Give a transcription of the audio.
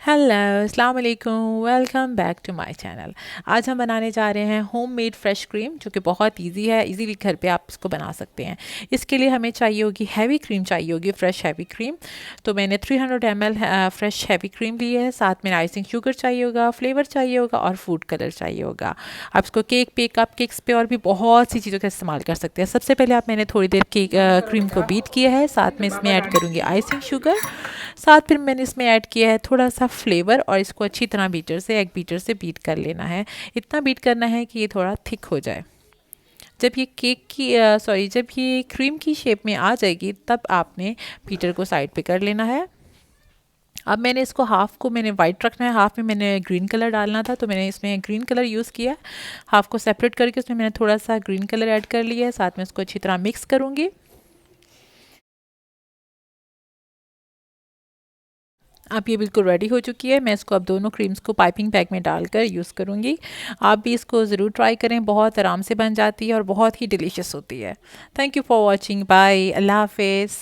Hello अस्सलाम वालेकुम, welcome back to my channel. आज हम बनाने जा रहे हैं होममेड फ्रेश क्रीम, जो कि बहुत इजी है। इजीली घर पे आप इसको बना सकते हैं। इसके लिए हमें चाहिए होगी हैवी क्रीम, चाहिए होगी फ्रेश हैवी क्रीम। तो मैंने 300 ml फ्रेश हैवी क्रीम ली है। साथ में आइसिंग शुगर चाहिए होगा, फ्लेवर चाहिए होगा और फूड कलर चाहिए होगा। आप इसको केक पे, कप केक्स पे और भी बहुत सी चीज़ों का इस्तेमाल कर सकते हैं। सबसे पहले आप मैंने थोड़ी देर केक क्रीम को बीट किया है। साथ में इसमें ऐड करूँगी आइसिंग शुगर। साथ फिर मैंने इसमें ऐड किया है थोड़ा सा फ्लेवर, और इसको अच्छी तरह एग बीटर से बीट कर लेना है। इतना बीट करना है कि ये थोड़ा थिक हो जाए। जब ये जब ये क्रीम की शेप में आ जाएगी, तब आपने बीटर को साइड पे कर लेना है। अब मैंने इसको हाफ को मैंने वाइट रखना है, हाफ में मैंने ग्रीन कलर डालना था, तो मैंने इसमें ग्रीन कलर यूज़ किया। हाफ को सेपरेट करके उसमें मैंने थोड़ा सा ग्रीन कलर ऐड कर लिया है। साथ में इसको अच्छी तरह मिक्स करूँगी। अब ये बिल्कुल रेडी हो चुकी है। मैं इसको अब दोनों क्रीम्स को पाइपिंग बैग में डालकर यूज़ करूँगी। आप भी इसको ज़रूर ट्राई करें, बहुत आराम से बन जाती है और बहुत ही डिलीशियस होती है। Thank you for watching, bye, अल्लाह हाफिज़।